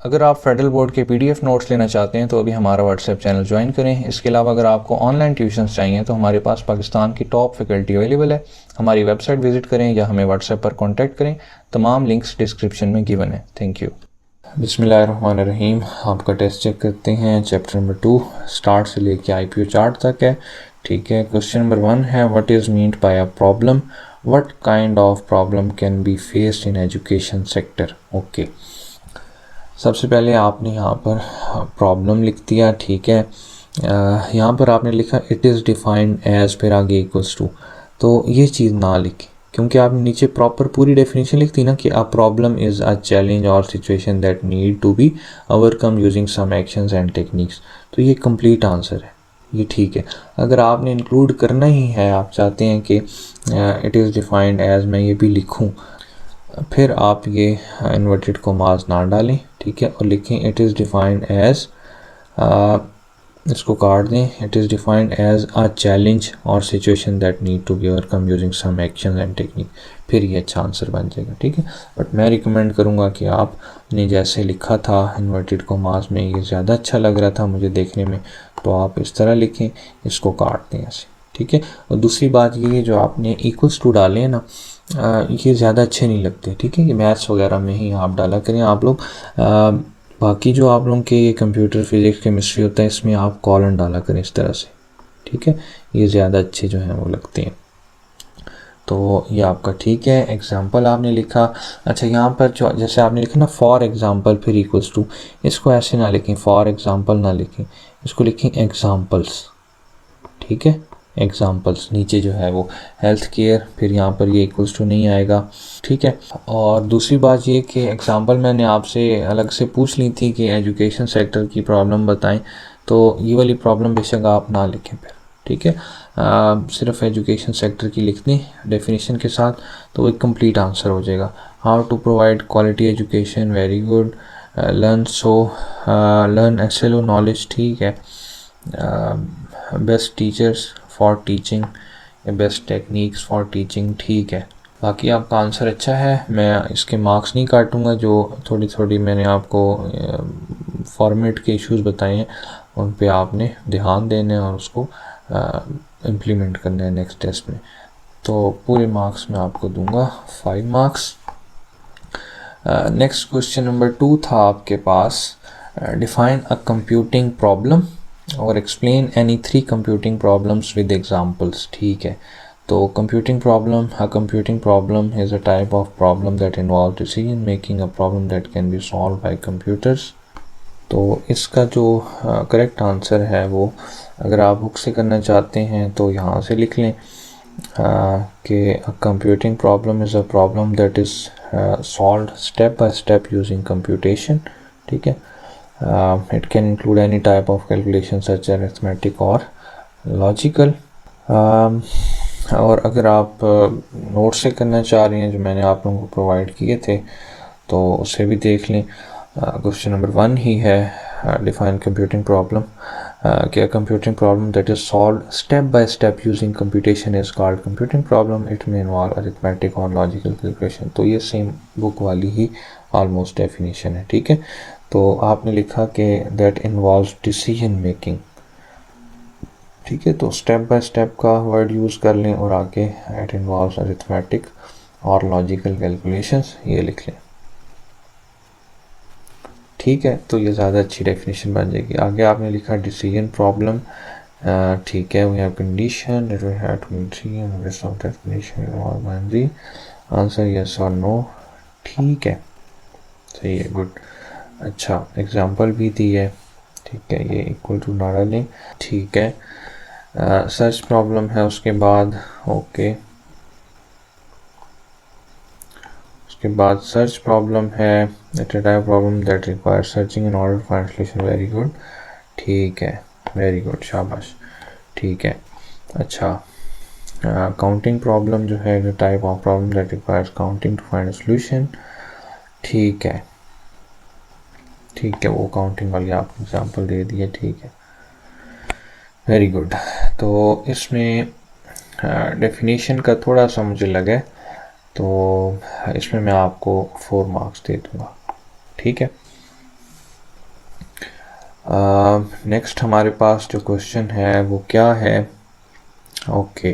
अगर आप federal board के PDF नोट्स लेना चाहते हैं तो अभी हमारा व्हाट्सएप चैनल ज्वाइन करें। इसके अलावा अगर आपको ऑनलाइन ट्यूशन्स चाहिए तो हमारे पास पाकिस्तान की टॉप फैकल्टी अवेलेबल है। हमारी वेबसाइट विजिट करें या हमें व्हाट्सएप पर कॉन्टैक्ट करें। तमाम लिंक्स डिस्क्रिप्शन में गिवन है। Thank you. बिस्मिल्लाहिर्रहमानिर्रहीम। आपका टेस्ट चेक करते हैं। चैप्टर नंबर 2 स्टार्ट से लेके IPO चार्ट तक है। ठीक है। क्वेश्चन नंबर 1 है what is meant by a problem, what kind of problem can be faced in education sector. Okay, सबसे पहले आपने यहाँ पर प्रॉब्लम लिख दिया। ठीक है। यहाँ पर आपने लिखा इट इज़ डिफाइंड एज, फिर आगे इक्वल्स टू, तो ये चीज़ ना लिखी क्योंकि आपने नीचे प्रॉपर पूरी डेफिनेशन लिख दी ना कि a problem is a challenge or situation that need to be overcome using some actions and techniques. तो ये कंप्लीट आंसर है, ये ठीक है। अगर आपने इंक्लूड करना ही है, आप चाहते हैं कि इट इज़ डिफाइंड एज मैं ये भी लिखूँ, फिर आप ये इन्वर्टेड कोमास ना डालें। ठीक है, और लिखें इट इज़ डिफाइंड एज, इसको काट दें, it is defined as a challenge or situation that need to be overcome using some action and technique, फिर ये अच्छा आंसर बन जाएगा। ठीक है, बट मैं रिकमेंड करूँगा कि आपने जैसे लिखा था इन्वर्टेड कोमास में, ये ज़्यादा अच्छा लग रहा था मुझे देखने में, तो आप इस तरह लिखें, इसको काट दें ऐसे। ठीक है, और दूसरी बात ये जो आपने इक्वल्स टू डाले हैं ना, ये ज़्यादा अच्छे नहीं लगते। ठीक है, ये मैथ्स वगैरह में ही आप डाला करें आप लोग। बाकी जो आप लोगों के कंप्यूटर फिजिक्स केमिस्ट्री होता है, इसमें आप कॉलन डाला करें इस तरह से। ठीक है, ये ज़्यादा अच्छे जो हैं वो लगते हैं। तो ये आपका ठीक है। एग्जाम्पल आपने लिखा। अच्छा, यहाँ पर जो जैसे आपने लिखा ना फॉर एग्जाम्पल फिर इक्वल्स टू, इसको ऐसे ना लिखें, फॉर एग्जाम्पल ना लिखें, इसको लिखें एग्जाम्पल्स। ठीक है, एग्जाम्पल्स, नीचे जो है वो हेल्थ केयर, फिर यहाँ पर ये इक्वल्स टू नहीं आएगा। ठीक है, और दूसरी बात ये कि एग्जाम्पल मैंने आपसे अलग से पूछ ली थी कि एजुकेशन सेक्टर की प्रॉब्लम बताएं, तो ये वाली प्रॉब्लम बेशक आप ना लिखें फिर। ठीक है, सिर्फ एजुकेशन सेक्टर की लिख दें डेफिनेशन के साथ, तो एक कंप्लीट आंसर हो जाएगा। How to provide quality education, very good. Learn SLO knowledge, ठीक है। बेस्ट टीचर्स फॉर टीचिंग या बेस्ट टेक्निक्स फॉर टीचिंग, ठीक है। बाकी आपका आंसर अच्छा है, मैं इसके मार्क्स नहीं काटूंगा। जो थोड़ी थोड़ी मैंने आपको फॉर्मेट के इश्यूज बताए हैं, उन पे आपने ध्यान देना है और उसको इम्प्लीमेंट करना है नेक्स्ट टेस्ट में। तो पूरे मार्क्स मैं आपको दूंगा 5 मार्क्स। नेक्स्ट क्वेश्चन नंबर 2 था आपके पास, डिफाइन अ कंप्यूटिंग प्रॉब्लम और explain any 3 computing problems with examples. ठीक है, तो computing problem, a computing problem is a type of problem that involve decision making, a problem that can be solve by computers. तो इसका जो correct answer है वो, अगर आप बुक से करना चाहते हैं तो यहाँ से लिख लें कि a computing problem is a problem that is solved step by step using computation. ठीक है, it can include any type of calculation such as arithmetic or logical. और अगर आप नोट से करना चाह रहे हैं जो मैंने आप लोगों को प्रोवाइड किए थे, तो उसे भी देख लें। क्वेश्चन नंबर 1 ही है, डिफाइन कंप्यूटिंग प्रॉब्लम, कि a computing problem that is solved step by step using computation is called computing problem. It may involve arithmetic और logical calculation। तो ये सेम बुक वाली ही ऑलमोस्ट डेफिनेशन है। ठीक है, तो आपने लिखा कि that involves decision making। ठीक है, तो स्टेप बाय स्टेप का वर्ड यूज़ कर लें और आगे it involves arithmetic or logical calculations, ये लिख लें। ठीक है, तो ये ज़्यादा अच्छी डेफिनेशन बन जाएगी। आगे आपने लिखा डिसीजन प्रॉब्लम, ठीक है, we have condition, it will have to be decision based on that condition और बाइनरी आंसर यस और नो। ठीक है, सही है, गुड। अच्छा, एग्जांपल भी दी है। ठीक है, ये इक्वल टू ना डालें। ठीक है, सर्च प्रॉब्लम है उसके बाद। ओके, उसके बाद सर्च प्रॉब्लम है, it is type problem that require searching in order find solution, very good. ठीक है, वेरी गुड, शाबाश। ठीक है, अच्छा, काउंटिंग प्रॉब्लम जो है, the type of problem that requires counting to find solution. ठीक है, ठीक है, वो काउंटिंग वाली आपने एग्जांपल दे दी है। ठीक है, वेरी गुड। तो इसमें डेफिनेशन का थोड़ा सा मुझे लगा, तो इसमें मैं आपको 4 मार्क्स दे दूँगा। ठीक है, नेक्स्ट हमारे पास जो क्वेश्चन है वो क्या है, okay,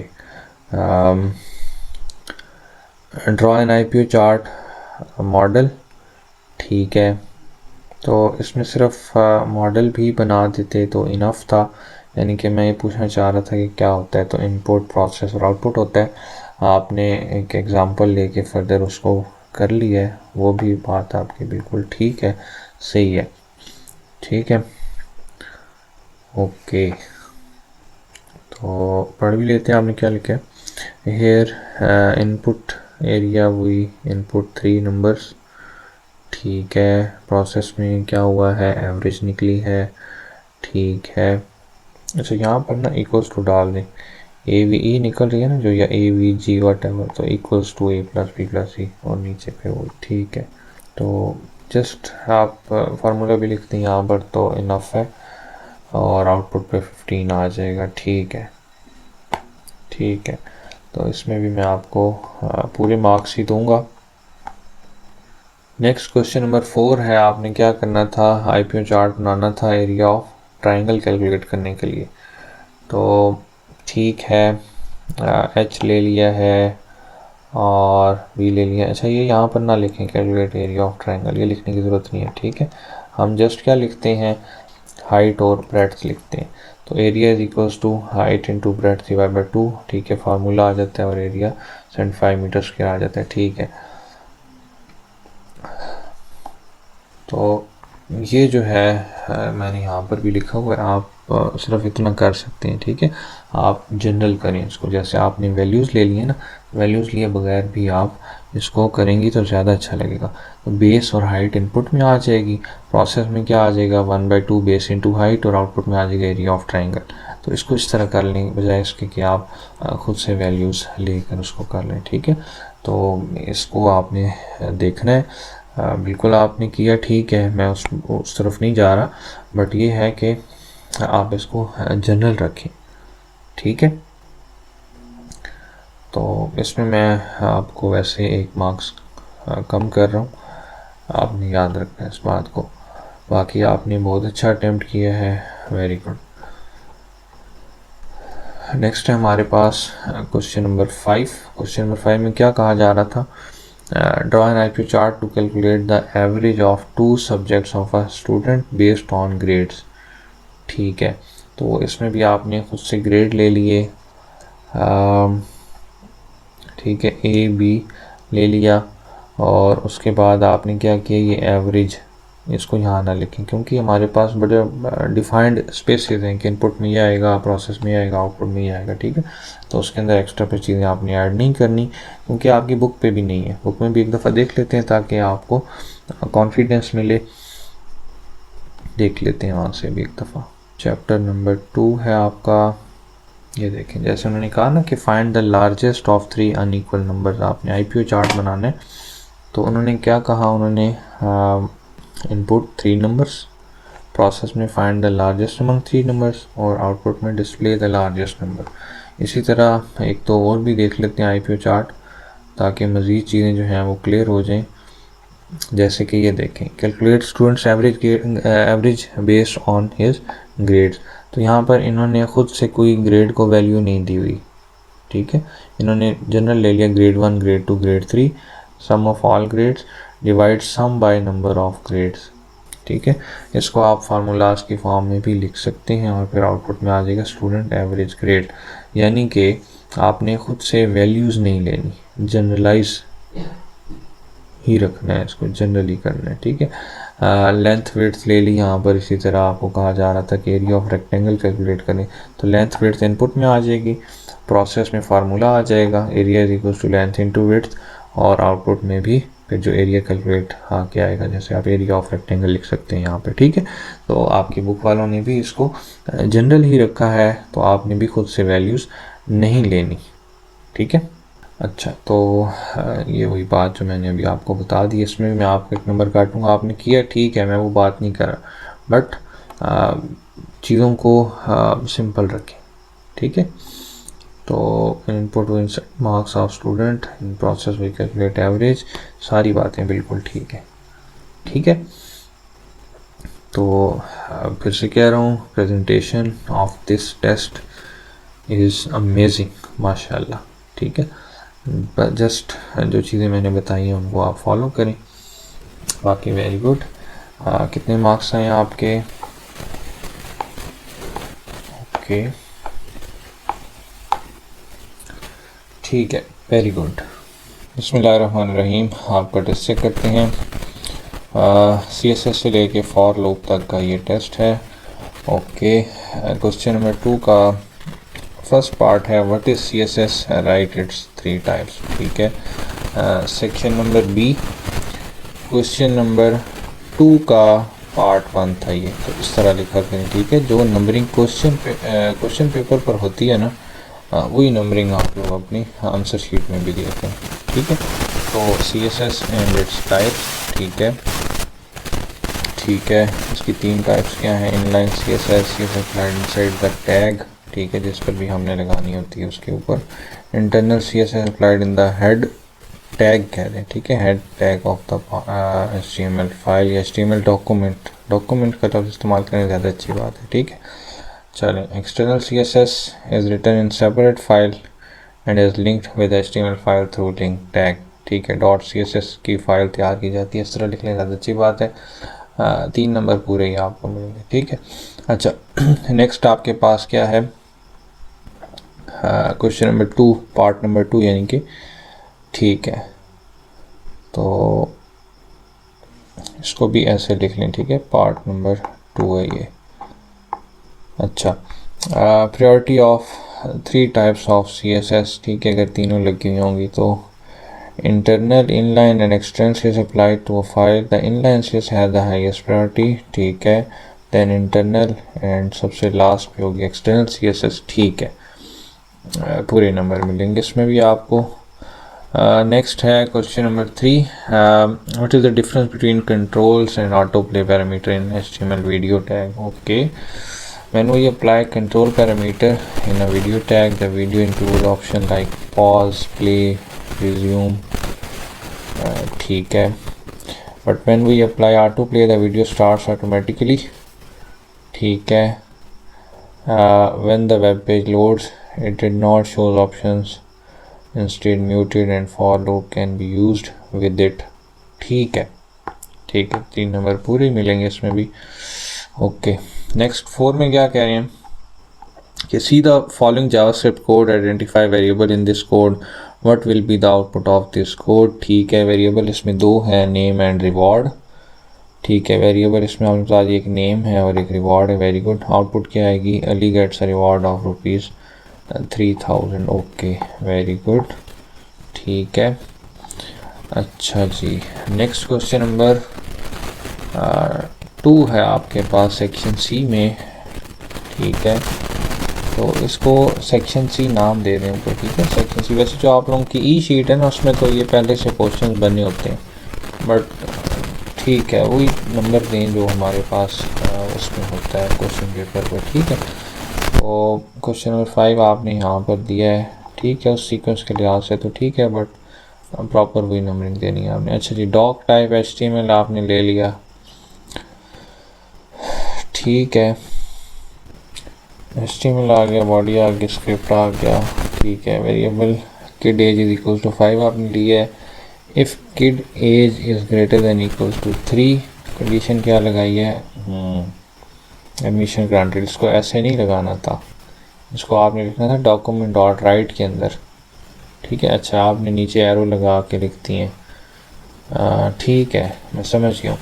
draw an IPO chart model, ठीक है। तो इसमें सिर्फ मॉडल भी बना देते तो इनफ था, यानी कि मैं ये पूछना चाह रहा था कि क्या होता है, तो इनपुट प्रोसेस और आउटपुट होता है। आपने एक एग्ज़ाम्पल लेके फर्दर उसको कर लिया है, वो भी बात आपकी बिल्कुल ठीक है, सही है, ठीक है, ओके। तो पढ़ भी लेते हैं, आपने क्या लिखा है हेयर, इनपुट एरिया हुई इनपुट 3 नंबर्स, ठीक है। प्रोसेस में क्या हुआ है, एवरेज निकली है, ठीक है। अच्छा, यहाँ पर ना इक्वल्स टू डाल दें, AVE निकल रही है ना जो, या AVG वट एवर, तो equals to A plus B plus C और नीचे पे वो, ठीक है। तो जस्ट आप फार्मूला भी लिखते हैं यहाँ पर तो इनफ है, और आउटपुट पे 15 आ जाएगा, ठीक है, ठीक है। तो इसमें भी मैं आपको पूरे मार्क्स ही दूंगा। नेक्स्ट क्वेश्चन नंबर 4 है, आपने क्या करना था, IPO चार्ट बनाना था एरिया ऑफ ट्राइंगल कैलकुलेट करने के लिए। तो ठीक है, H ले लिया है और B ले लिया। अच्छा, ये यहाँ पर ना लिखें कैलकुलेट एरिया ऑफ ट्राइंगल, ये लिखने की ज़रूरत नहीं है, ठीक है। हम जस्ट क्या लिखते हैं, हाइट और ब्रेड्थ लिखते हैं। तो area is equals to height into breadth divide by 2, ठीक है, फार्मूला आ जाता है, और एरिया 75 मीटर स्क्वायर आ जाता है, ठीक है। तो ये जो है मैंने यहाँ पर भी लिखा हुआ है, आप सिर्फ इतना कर सकते हैं, ठीक है। आप जनरल करें इसको, जैसे आपने वैल्यूज़ ले लिए ना, वैल्यूज़ लिए बगैर भी आप इसको करेंगी तो ज़्यादा अच्छा लगेगा। तो बेस और हाइट इनपुट में आ जाएगी, प्रोसेस में क्या आ जाएगा 1/2 बेस इंटू हाइट, और आउटपुट में आ जाएगा एरिया ऑफ ट्राइंगल। तो इसको इस तरह कर लें बजाय इसके कि आप खुद से वैल्यूज़ लेकर उसको कर लें, ठीक है। तो इसको आपने देखना है, बिल्कुल आपने किया, ठीक है, मैं उस तरफ नहीं जा रहा, बट ये है कि आप इसको जनरल रखें, ठीक है। तो इसमें मैं आपको वैसे 1 मार्क्स कम कर रहा हूँ, आपने याद रखना है इस बात को। बाकी आपने बहुत अच्छा अटेम्प्ट किया है, वेरी गुड। नेक्स्ट है हमारे पास क्वेश्चन नंबर 5। क्वेश्चन नंबर 5 में क्या कहा जा रहा था, draw an IPO chart to calculate the average of 2 subjects of a student based on grades, ठीक है। तो इसमें भी आपने खुद से ग्रेड ले लिए, ठीक है, A B ले लिया, और उसके बाद आपने क्या किया, ये एवरेज, इसको यहाँ ना लिखें क्योंकि हमारे पास बड़े डिफाइंड स्पेसेस हैं कि इनपुट में ये आएगा, प्रोसेस में आएगा, आउटपुट में ये आएगा, ठीक है। तो उसके अंदर एक्स्ट्रा पे चीज़ें आपने ऐड नहीं करनी, क्योंकि आपकी बुक पे भी नहीं है। बुक में भी एक दफ़ा देख लेते हैं ताकि आपको कॉन्फिडेंस मिले, देख लेते हैं वहाँ से भी एक दफ़ा। चैप्टर नंबर 2 है आपका, ये देखें, जैसे उन्होंने कहा ना कि find the largest of 3 unequal numbers, आपने IPO चार्ट बनाना है। तो उन्होंने क्या कहा, उन्होंने इनपुट 3 नंबर्स, प्रोसेस में find the largest among 3 numbers, और आउटपुट में डिस्प्ले द लार्जेस्ट नंबर। इसी तरह एक तो और भी देख लेते हैं IPO चार्ट, ताकि मज़ीद चीज़ें जो हैं वो क्लियर हो जाएं। जैसे कि ये देखें, calculate students average based on his grades. तो यहाँ पर इन्होंने ख़ुद से कोई ग्रेड को वैल्यू नहीं दी हुई, ठीक है। इन्होंने जनरल ले लिया, grade 1, grade 2, grade 3, sum of all grades divide sum by number of grades, ठीक है। इसको आप फार्मूलाज की फॉर्म में भी लिख सकते हैं, और फिर आउटपुट में आ जाएगा स्टूडेंट एवरेज ग्रेड। यानी कि आपने खुद से वैल्यूज़ नहीं लेनी, जनरलाइज ही रखना है, इसको जनरली करना है, ठीक है। लेंथ विड्थ ले ली यहाँ पर, इसी तरह आपको कहा जा रहा था कि एरिया ऑफ रेक्टेंगल कैलकुलेट करें, तो लेंथ विड्थ इनपुट में आ जाएगी, प्रोसेस में फार्मूला आ जाएगा, area is equal to length into width, और आउटपुट में भी फिर जो एरिया कैलकुलेट के आएगा, जैसे आप एरिया ऑफ रेक्टेंगल लिख सकते हैं यहाँ पे, ठीक है। तो आपकी बुक वालों ने भी इसको जनरल ही रखा है, तो आपने भी खुद से वैल्यूज़ नहीं लेनी, ठीक है। अच्छा, तो ये वही बात जो मैंने अभी आपको बता दी, इसमें भी मैं आपको 1 नंबर काटूंगा। आपने किया, ठीक है, मैं वो बात नहीं कर रहा, बट चीज़ों को सिंपल रखें, ठीक है। तो input marks of student in process we calculate average, सारी बातें बिल्कुल ठीक है, ठीक है। तो फिर से कह रहा हूँ, presentation of this test is amazing माशाल्लाह। ठीक है, बस जस्ट जो चीज़ें मैंने बताई हैं उनको आप फॉलो करें, बाकी वेरी गुड। कितने मार्क्स आए आपके? ओके ठीक है, वेरी गुड। बिस्मिल्लाहिर्रहमानिर्रहीम। आपका टेस्ट चेक करते हैं। CSS से लेके फॉर लूप तक का ये टेस्ट है। ओके, क्वेश्चन नंबर 2 का फर्स्ट पार्ट है what is CSS, right it's 3 types. ठीक है, section number B question number 2 का पार्ट 1 था ये, तो इस तरह लिखा करें। ठीक है, जो नंबरिंग क्वेश्चन पेपर पर होती है ना, वही नंबरिंग आप लोग अपनी आंसर शीट में भी देते हैं। ठीक है, तो CSS एंड इट्स टाइप्स। ठीक है, इसकी 3 टाइप्स क्या हैं? Inline CSS applied inside the tag, ठीक है, जिस पर भी हमने लगानी होती है उसके ऊपर। Internal CSS applied in the head tag कहते हैं। ठीक है, head tag of the HTML file या HTML डॉक्यूमेंट का लफ्ज़ इस्तेमाल करें ज़्यादा अच्छी बात है। ठीक है, चलें। External CSS is written in separate file and is linked with HTML file through link tag. ठीक है, .css की फ़ाइल तैयार की जाती है, इस तरह लिख लें ज़्यादा अच्छी बात है। 3 नंबर पूरे ही आपको मिलेंगे। ठीक है, अच्छा नेक्स्ट आपके पास क्या है? क्वेश्चन नंबर 2 पार्ट नंबर 2 यानी कि, ठीक है, तो इसको भी ऐसे लिख लें। ठीक है, पार्ट नंबर 2 है ये। अच्छा, priority of 3 types of CSS। ठीक है, अगर तीनों लगी हुई होंगी तो internal, inline and external CSS applied to a file, the inline CSS has the highest priority. ठीक है, देन इंटरनल एंड सबसे लास्ट पे होगी एक्सटर्नल CSS। ठीक है, पूरे नंबर मिलेंगे इसमें भी आपको। नेक्स्ट है question number 3, what is the difference between controls and auto play parameter in HTML video tag. Okay, when we apply control parameter in a video tag, the video include option like pause, play, resume. ठीक है, but when we apply autoplay the video starts automatically. ठीक है, when the web page loads it did not show options, instead muted and for loop can be used with it. ठीक है, 3 number पूरे मिलेंगे इसमें भी। ओके, नेक्स्ट 4 में क्या कह रहे हैं कि see the following JavaScript code, identify variable in this code, what will be the output of this code. ठीक है, वेरिएबल इसमें 2 है, नेम एंड रिवॉर्ड। ठीक है, वेरिएबल इसमें आपके पास एक नेम है और एक रिवॉर्ड है। वेरी गुड, आउटपुट क्या आएगी? Ali gets a reward of ₹3000। Okay, very good. ठीक है, अच्छा जी, नेक्स्ट क्वेश्चन नंबर 2 है आपके पास सेक्शन C में। ठीक है, तो इसको सेक्शन C नाम दे दें ऊपर। ठीक है, सेक्शन C। वैसे जो आप लोगों की ई शीट है ना, उसमें तो ये पहले से क्वेश्चन बने होते हैं, बट ठीक है, वही नंबर दें जो हमारे पास उसमें होता है क्वेश्चन पेपर पर। ठीक है, तो क्वेश्चन नंबर 5 आपने यहाँ पर दिया है। ठीक है, उस सीक्वेंस के लिहाज से तो ठीक है, बट प्रॉपर वही नंबरिंग देनी है आपने। अच्छा जी, डॉक टाइप HTML आपने ले लिया। ठीक है, HTML आ गया, बॉडी आ गया, स्क्रिप्ट आ गया। ठीक है, variable kid age is equal to 5 आपने लिया है। If kid age is greater than equal to 3, condition क्या लगाई है? Admission granted. इसको ऐसे नहीं लगाना था, इसको आपने लिखना था डॉक्यूमेंट डॉट राइट के अंदर। ठीक है, अच्छा आपने नीचे एरो लगा के लिखती हैं। ठीक है, मैं समझ गया हूँ,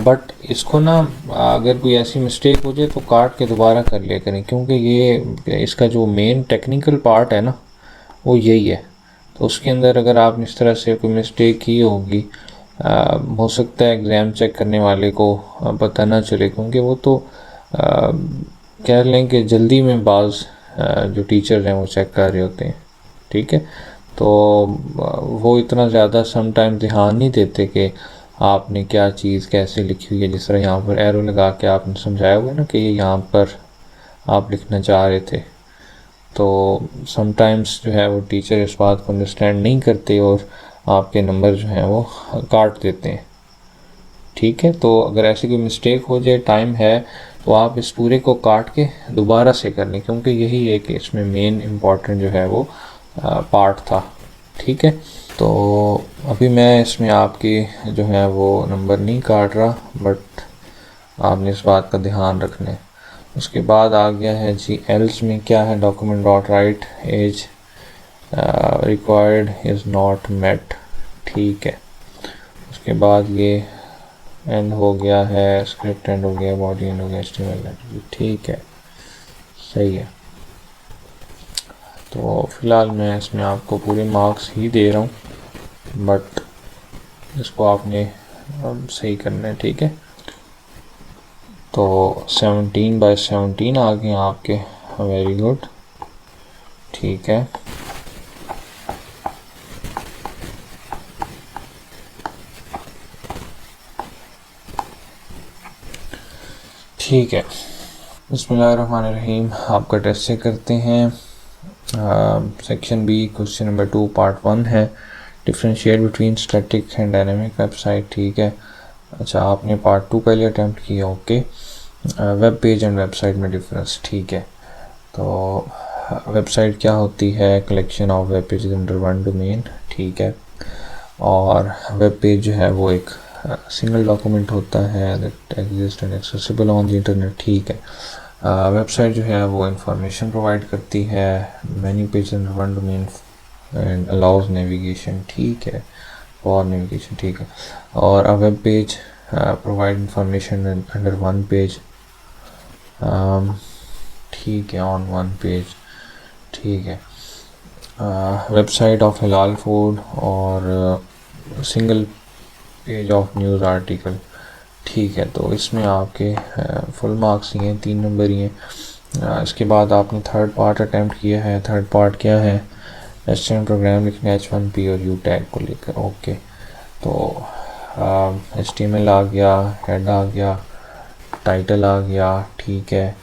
बट इसको ना अगर कोई ऐसी मिस्टेक हो जाए तो काट के दोबारा कर लिया करें, क्योंकि ये इसका जो मेन टेक्निकल पार्ट है ना, वो यही है। तो उसके अंदर अगर आपने इस तरह से कोई मिस्टेक की होगी, हो सकता है एग्ज़ाम चेक करने वाले को पता ना चले, क्योंकि वो तो कह लें कि जल्दी में बाज़ जो टीचर्स हैं वो चेक कर रहे होते हैं। ठीक है, तो वो इतना ज़्यादा समटाइम ध्यान नहीं देते कि आपने क्या चीज़ कैसे लिखी हुई है। जिस तरह यहाँ पर एरो लगा के आपने समझाया हुआ है ना कि ये यहाँ पर आप लिखना चाह रहे थे, तो समटाइम्स जो है वो टीचर इस बात को अंडरस्टैंड नहीं करते और आपके नंबर जो हैं वो काट देते हैं। ठीक है। तो अगर ऐसी कोई मिस्टेक हो जाए, टाइम है, तो आप इस पूरे को काट के दोबारा से कर लें, क्योंकि यही एक इसमें मेन इम्पॉर्टेंट जो है वो पार्ट था। ठीक है। तो अभी मैं इसमें आपकी जो है वो नंबर नहीं काट रहा, बट आपने इस बात का ध्यान रखना है। उसके बाद आ गया है जी एल्स में क्या है, document dot write age required is not met. ठीक है। उसके बाद ये एंड हो गया है, स्क्रिप्ट एंड हो गया, बॉडी एंड हो गया, HTML। ठीक है, सही है। तो फ़िलहाल मैं इसमें आपको पूरे मार्क्स ही दे रहा हूँ, बट इसको आपने सही करना है। ठीक है। तो 17/17 आ गए आपके, वेरी गुड। ठीक है। ठीक है, बिस्मिल्लाहिर्रहमानिर्रहीम। आपका टेस्ट चेक करते हैं। Section B, question number 2 part 1 है, differentiate between static and dynamic website. ठीक है। अच्छा, आपने पार्ट 2 पहले अटैम्प्ट किया। Okay. Web page and website में डिफरेंस। ठीक है। तो वेबसाइट क्या होती है, collection of web page under one domain. ठीक है। और वेब पेज जो है वो एक सिंगल डॉक्यूमेंट होता है that exist and accessible on the internet. ठीक है। वेबसाइट जो है वो इंफॉर्मेशन प्रोवाइड करती है, many page under one domain and allows navigation. ठीक है, और नेविगेशन। ठीक है। और a web page provide information under one page. ठीक है, ऑन वन पेज। ठीक है। वेबसाइट ऑफ हलाल फूड और single page of news article. ठीक है। तो इसमें आपके फुल मार्क्स ही हैं, 3 नंबर ही हैं। इसके बाद आपने थर्ड पार्ट अटैम्प्ट किया है। थर्ड पार्ट क्या है, HTML प्रोग्राम लिखना H1P और U टैग को लेकर। ओके। तो HTML आ गया, हेड आ गया, टाइटल आ गया। ठीक है।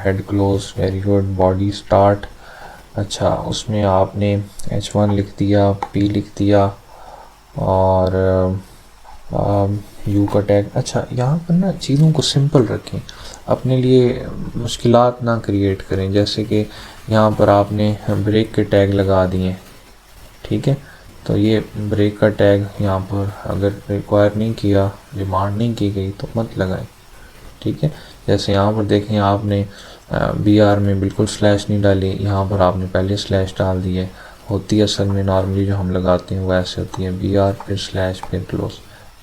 Head close, very good. Body start. अच्छा, उसमें आपने H1 लिख दिया, P लिख दिया और यू का टैग। अच्छा, यहाँ पर ना चीज़ों को सिंपल रखें, अपने लिए मुश्किलात ना क्रिएट करें। जैसे कि यहाँ पर आपने ब्रेक के टैग लगा दिए। ठीक है। तो ये ब्रेक का टैग यहाँ पर अगर रिक्वायर नहीं किया, डिमांड नहीं की गई तो मत लगाएं। ठीक है। जैसे यहाँ पर देखें, आपने BR में बिल्कुल स्लैश नहीं डाली, यहाँ पर आपने पहले स्लैश डाल दी है। होती है असल में नॉर्मली जो हम लगाते हैं वो ऐसे होती है, BR फिर स्लैश फिर क्लोज।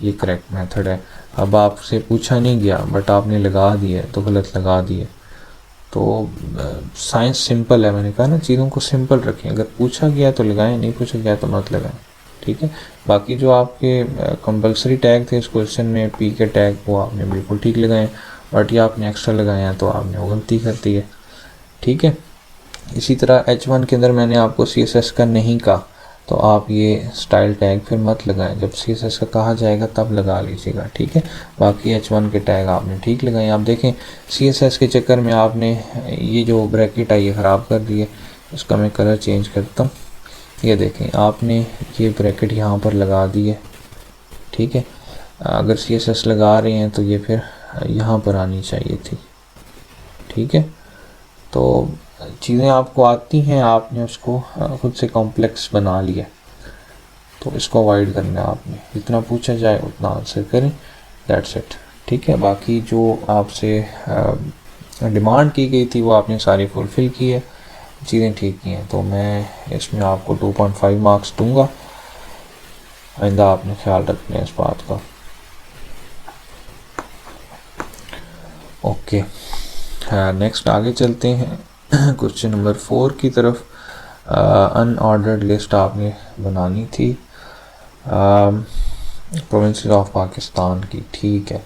ये करेक्ट मेथड है। अब आपसे पूछा नहीं गया बट आपने लगा दिए तो गलत लगा दिए। तो साइंस सिंपल है, मैंने कहा ना, चीज़ों को सिंपल रखें। अगर पूछा गया तो लगाएं, नहीं पूछा गया तो मत लगाएं। ठीक है। बाकी जो आपके कंपलसरी टैग थे इस क्वेश्चन में, P के टैग, वो आपने बिल्कुल ठीक लगाए, बट ये आपने एक्स्ट्रा लगाए हैं तो आपने वो गलती कर दी है। ठीक है। इसी तरह H1 के अंदर मैंने आपको CSS का नहीं कहा, तो आप ये स्टाइल टैग फिर मत लगाएं, जब CSS का कहा जाएगा तब लगा लीजिएगा। ठीक है। बाकी H1 के टैग आपने ठीक लगाए। आप देखें CSS के चक्कर में आपने ये जो ब्रैकेट है ये ख़राब कर दी है। इसका मैं कलर चेंज करता हूँ। ये देखें, आपने ये ब्रैकेट यहाँ पर लगा दी है। ठीक है। अगर CSS लगा रहे हैं तो ये फिर यहाँ पर आनी चाहिए थी। ठीक है। तो चीज़ें आपको आती हैं, आपने उसको खुद से कॉम्प्लेक्स बना लिया, तो इसको अवॉइड करना है आपने। जितना पूछा जाए उतना आंसर करें, दैट्स इट। ठीक है। बाकी जो आपसे डिमांड की गई थी वो आपने सारी फुलफ़िल की है, चीज़ें ठीक की हैं, तो मैं इसमें आपको 2.5 मार्क्स दूंगा। आइंदा आपने ख्याल रखना है इस बात का। ओके। नेक्स्ट आगे चलते हैं क्वेश्चन नंबर 4 की तरफ। अनऑर्डर्ड लिस्ट आपने बनानी थी प्रोविंसेस ऑफ पाकिस्तान की। ठीक है।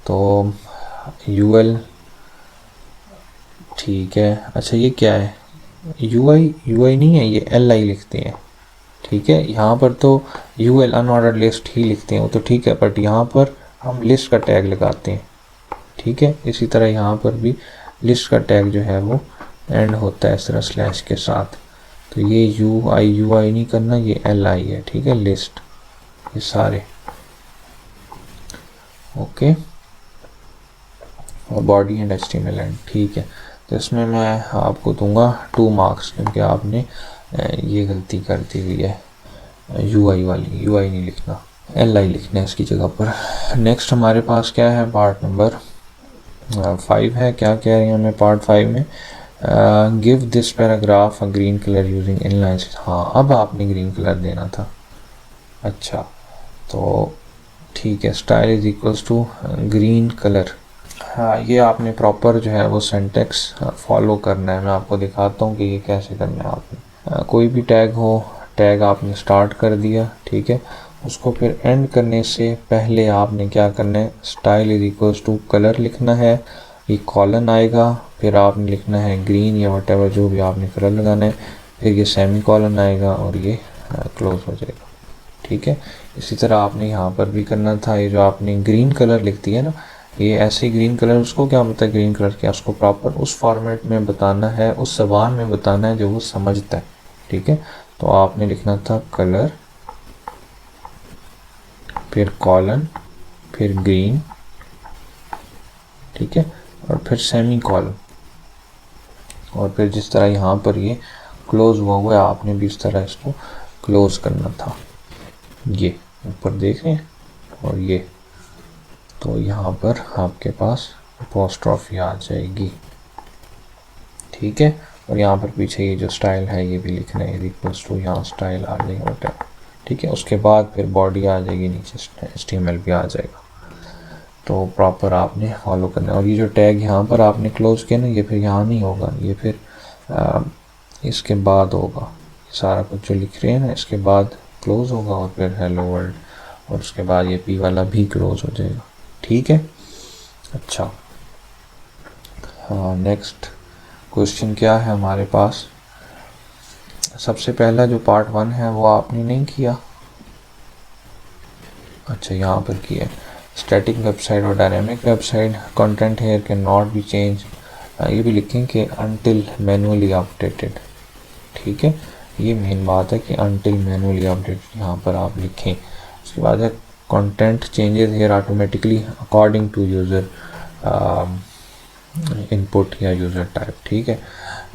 तो UL। ठीक है। अच्छा, ये क्या है, UI नहीं है, ये LI लिखते हैं। ठीक है। यहाँ पर तो UL अनऑर्डर्ड लिस्ट ही लिखते हैं, वो तो ठीक है, बट यहाँ पर हम लिस्ट का टैग लगाते हैं। ठीक है। इसी तरह यहाँ पर भी लिस्ट का टैग जो है वो एंड होता है इस तरह स्लैश के साथ। तो ये UI नहीं करना, ये LI है। ठीक है। लिस्ट, ये सारे ओके, और बॉडी एंड HTML एंड, ठीक है। तो इसमें मैं आपको दूंगा 2 मार्क्स, क्योंकि आपने ये गलती कर दी हुई है, UI वाली, UI नहीं लिखना, LI लिखना है इसकी जगह पर। नेक्स्ट हमारे पास क्या है, पार्ट नंबर 5 है। क्या कह रहे हैं हमें पार्ट 5 में, give this paragraph a green colour using inline. हाँ, अब आपने ग्रीन कलर देना था। अच्छा, तो ठीक है, style is equals to green colour. हाँ, ये आपने प्रॉपर जो है वो सेंटेक्स फॉलो करना है। मैं आपको दिखाता हूँ कि ये कैसे करना है। आपने कोई भी टैग हो, टैग आपने स्टार्ट कर दिया, ठीक है, उसको फिर एंड करने से पहले आपने क्या करना है, style is equals to colour लिखना है, ये कॉलन आएगा, फिर आपने लिखना है ग्रीन या वटेवर जो भी आपने कलर लगाना है, फिर ये सेमी कॉलन आएगा और ये क्लोज हो जाएगा, ठीक है। इसी तरह आपने यहाँ पर भी करना था। ये जो आपने ग्रीन कलर लिख दिया ना, ये ऐसे ग्रीन कलर, उसको क्या होता है ग्रीन कलर क्या, उसको प्रॉपर उस फॉर्मेट में बताना है, उस ज़बान में बताना है जो वो समझता है, ठीक है। तो आपने लिखना था कलर, फिर कॉलन, फिर ग्रीन, ठीक है, और फिर सेमी कॉलन, और फिर जिस तरह यहाँ पर ये क्लोज हुआ है, आपने भी इस तरह इसको क्लोज करना था। ये ऊपर देख रहे हैं, और ये तो यहाँ पर आपके पास अपॉस्ट्रोफी आ जाएगी, ठीक है। और यहाँ पर पीछे ये जो स्टाइल है ये भी लिखना है, इक्वल्स टू, यहाँ स्टाइल आ जाएगा, ठीक है। उसके बाद फिर बॉडी आ जाएगी, नीचे HTML भी आ जाएगा। तो प्रॉपर आपने फॉलो करना है। और ये जो टैग यहाँ पर आपने क्लोज किया ना, ये फिर यहाँ नहीं होगा, ये फिर इसके बाद होगा। सारा कुछ जो लिख रहे हैं ना, इसके बाद क्लोज होगा, और फिर हेलो वर्ल्ड, और उसके बाद ये P वाला भी क्लोज हो जाएगा, ठीक है। अच्छा, हाँ, नेक्स्ट क्वेश्चन क्या है हमारे पास। सबसे पहला जो पार्ट 1 है वो आपने नहीं किया। अच्छा, यहाँ पर किया, स्टैटिक वेबसाइट और dynamic website, content here can not be change, ये भी लिखें कि अनटिल मैनुअली अपडेटेड, ठीक है। ये मेन बात है कि अनटिल मैनुअली अपडेटेड यहाँ पर आप लिखें। उसके बाद है content changes here automatically according to user input या यूज़र टाइप, ठीक है।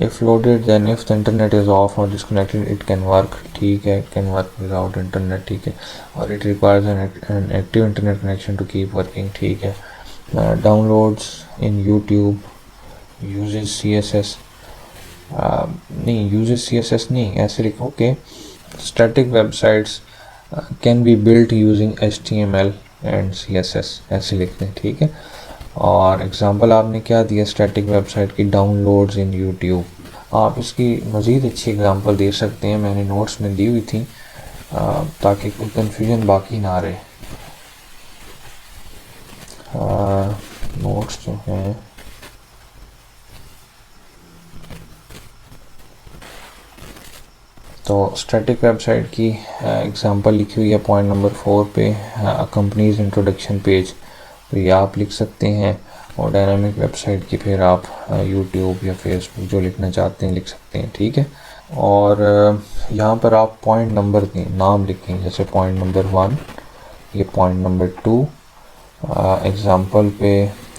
If loaded then if the internet is off और डिस्कनेक्टेड इट कैन वर्क, ठीक है, it can work without internet, ठीक है। और it requires an active internet connection to keep working, ठीक है। Downloads in YouTube uses CSS, नहीं uses CSS नहीं, ऐसे लिखो कि static websites can be built using HTML and CSS, ऐसे लिखते हैं, ठीक है। और एग्जांपल आपने क्या दिया, स्टैटिक वेबसाइट की डाउनलोड्स इन यूट्यूब। आप इसकी मज़ीद अच्छी एग्जांपल दे सकते हैं, मैंने नोट्स में दी हुई थी, ताकि कोई कन्फ्यूजन बाकी ना रहे। नोट्स जो हैं तो स्टैटिक वेबसाइट की एग्जांपल लिखी हुई है पॉइंट नंबर 4 पे, कंपनीज इंट्रोडक्शन पेज, तो ये आप लिख सकते हैं। और डायनामिक वेबसाइट की फिर आप यूट्यूब या फेसबुक जो लिखना चाहते हैं लिख सकते हैं, ठीक है। और यहाँ पर आप पॉइंट नंबर दें, नाम लिखें, जैसे पॉइंट नंबर 1, ये पॉइंट नंबर 2, एग्ज़ाम्पल पे,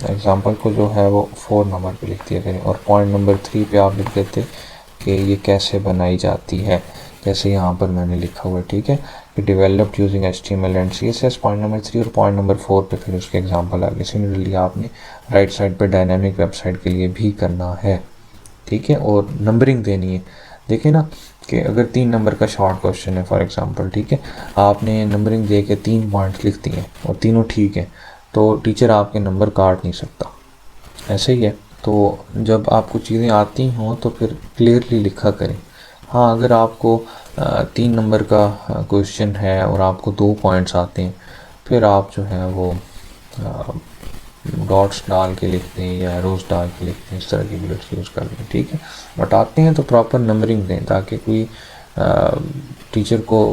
एग्ज़ाम्पल को जो है वो 4 नंबर पे लिख दिया करें, और पॉइंट नंबर 3 पे आप लिख देते कि ये कैसे बनाई जाती है, जैसे यहाँ पर मैंने लिखा हुआ है, ठीक है, कि developed using HTML and CSS, point number 3, और पॉइंट नंबर 4 पे फिर उसके एग्जांपल आ गए। सिमिलरली आपने राइट साइड पे डायनामिक वेबसाइट के लिए भी करना है, ठीक है। और नंबरिंग देनी है, देखिए ना कि अगर 3 नंबर का शॉर्ट क्वेश्चन है फॉर एग्जांपल, ठीक है, आपने नंबरिंग दे के 3 पॉइंट्स लिख दिए और तीनों ठीक है, तो टीचर आपके नंबर काट नहीं सकता, ऐसे ही है। तो जब आपको चीज़ें आती हों तो फिर क्लियरली लिखा करें। हाँ, अगर आपको 3 नंबर का क्वेश्चन है और आपको 2 पॉइंट्स आते हैं, फिर आप जो है वो डॉट्स डाल के लिखते हैं या एरोज डाल के लिखते हैं, इस तरह की बुलेट्स यूज़ कर लें, ठीक है। बट आते हैं तो प्रॉपर नंबरिंग दें, ताकि कोई टीचर को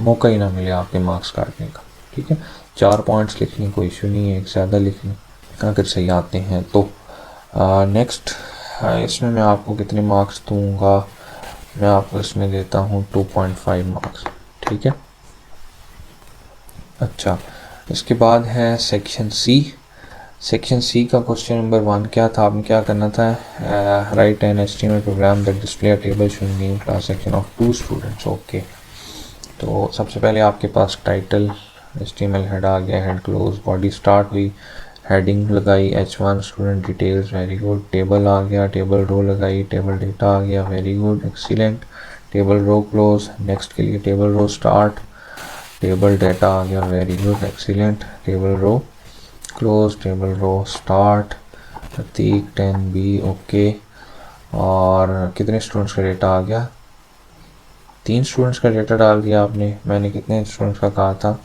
मौका ही ना मिले आपके मार्क्स काटने का, ठीक है। 4 पॉइंट्स लिख लें, कोई इशू नहीं है, एक ज़्यादा लिख लें अगर सही आते हैं तो। नेक्स्ट, इसमें मैं आपको कितने मार्क्स दूंगा, मैं आपको इसमें देता हूँ 2.5 मार्क्स, ठीक है। अच्छा, इसके बाद है सेक्शन सी। सेक्शन सी का क्वेश्चन नंबर 1 क्या था, आपने क्या करना था, write an HTML program that display a table showing name class section of 2 students. Okay, तो सबसे पहले आपके पास टाइटल HTML हेड आ गया, हेड क्लोज, बॉडी स्टार्ट हुई, हेडिंग लगाई H1 student details, very good. Table आ गया, टेबल रो लगाई, टेबल डेटा आ गया, very good, excellent. Table row close, next के लिए table row start, table data आ गया, very good, excellent. Table row close, table row start, Pratik 10B, okay. और कितने स्टूडेंट्स का डेटा आ गया, 3 स्टूडेंट्स का डेटा डाल दिया आपने। मैंने कितने स्टूडेंट्स का कहा था,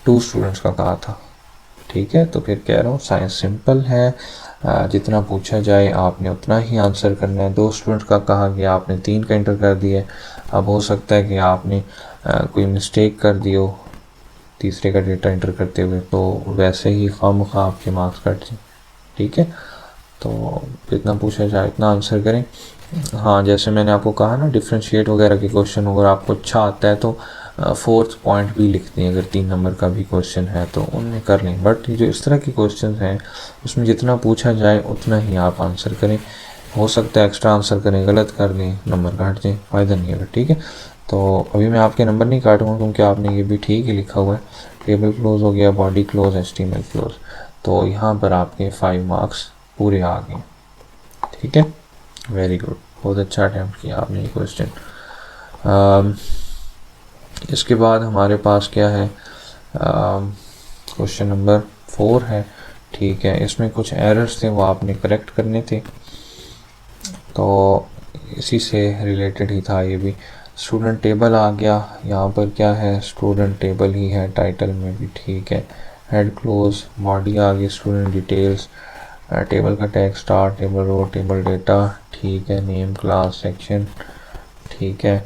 2 स्टूडेंट्स का कहा था, ठीक है। तो फिर कह रहा हूँ साइंस सिंपल है, जितना पूछा जाए आपने उतना ही आंसर करना है। 2 स्टूडेंट्स का कहा गया, आपने 3 का एंटर कर दिया। अब हो सकता है कि आपने कोई मिस्टेक कर दी हो तीसरे का डेटा एंटर करते हुए, तो वैसे ही खामखा आपके मार्क्स कट जाए, ठीक है। तो जितना पूछा जाए इतना आंसर करें। हाँ, जैसे मैंने आपको कहा ना, डिफ्रेंशिएट वगैरह के क्वेश्चन अगर आपको अच्छा आता है तो 4th पॉइंट भी लिख दें, अगर 3 नंबर का भी क्वेश्चन है तो उनमें कर लें। बट जो इस तरह के क्वेश्चन हैं उसमें जितना पूछा जाए उतना ही आप आंसर करें। हो सकता है एक्स्ट्रा आंसर करें, गलत कर दें, नंबर काट दें, फ़ायदा नहीं है, ठीक है। तो अभी मैं आपके नंबर नहीं काटूँगा क्योंकि आपने ये भी ठीक ही लिखा हुआ है। टेबल क्लोज हो गया, बॉडी क्लोज, HTML क्लोज, तो यहाँ पर आपके 5 मार्क्स पूरे आ गए, ठीक है। वेरी गुड, बहुत अच्छा अटैम्प्ट किया आपने ये क्वेश्चन। इसके बाद हमारे पास क्या है, क्वेश्चन नंबर 4 है, ठीक है। इसमें कुछ एरर्स थे वो आपने करेक्ट करने थे, तो इसी से रिलेटेड ही था ये भी। स्टूडेंट टेबल आ गया, यहाँ पर क्या है, स्टूडेंट टेबल ही है टाइटल में भी, ठीक है। हेड क्लोज, बॉडी आ गई, स्टूडेंट डिटेल्स, टेबल का tag start, table row, table data, ठीक है। नेम क्लास सेक्शन, ठीक है।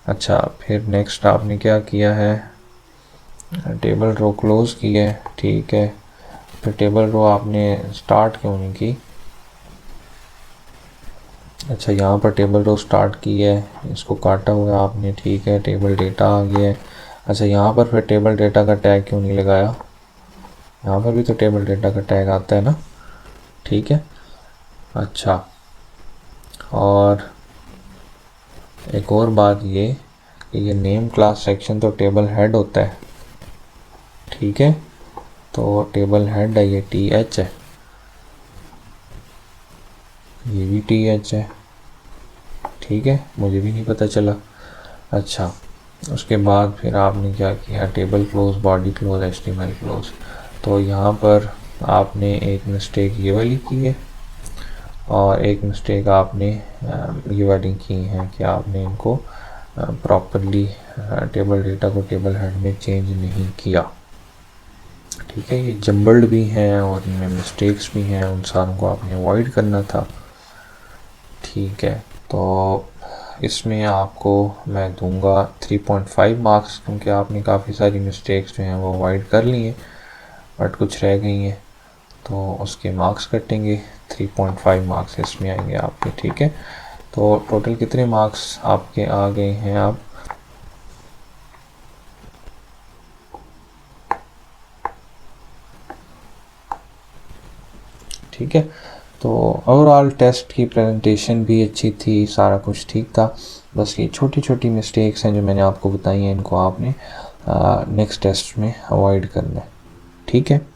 अच्छा, फिर नेक्स्ट आपने क्या किया है, टेबल रो क्लोज की है, ठीक है। फिर टेबल रो आपने स्टार्ट क्यों नहीं की, अच्छा यहाँ पर टेबल रो स्टार्ट की है, इसको काटा हुआ है आपने, ठीक है। टेबल डेटा आ गया है। अच्छा, यहाँ पर फिर टेबल डेटा का टैग क्यों नहीं लगाया, यहाँ पर भी तो टेबल डेटा का टैग आता है ना, ठीक है। अच्छा, और एक और बात ये कि ये नेम क्लास सेक्शन तो टेबल हेड होता है, ठीक है। तो टेबल हेड है, ये TH है, ये भी TH है, ठीक है। मुझे भी नहीं पता चला। अच्छा, उसके बाद फिर आपने क्या किया, table close, body close, HTML close, तो यहाँ पर आपने एक मिस्टेक ये वाली की है और एक मिस्टेक आपने ये वाली की है कि आपने इनको प्रॉपरली टेबल डेटा को टेबल हेड में चेंज नहीं किया, ठीक है। ये जम्बल्ड भी हैं और इनमें मिस्टेक्स भी हैं, उन सारों को आपने अवॉइड करना था, ठीक है। तो इसमें आपको मैं दूंगा 3.5 मार्क्स, क्योंकि आपने काफ़ी सारी मिस्टेक्स जो हैं वो अवॉइड कर ली हैं बट कुछ रह गई हैं, तो उसके मार्क्स कटेंगे, 3.5 मार्क्स इसमें आएंगे आपके, ठीक है। तो टोटल कितने मार्क्स आपके आ गए हैं आप, ठीक है। तो ओवरऑल टेस्ट की प्रेजेंटेशन भी अच्छी थी, सारा कुछ ठीक था, बस ये छोटी छोटी मिस्टेक्स हैं जो मैंने आपको बताई हैं, इनको आपने नेक्स्ट टेस्ट में अवॉइड करना है, ठीक है।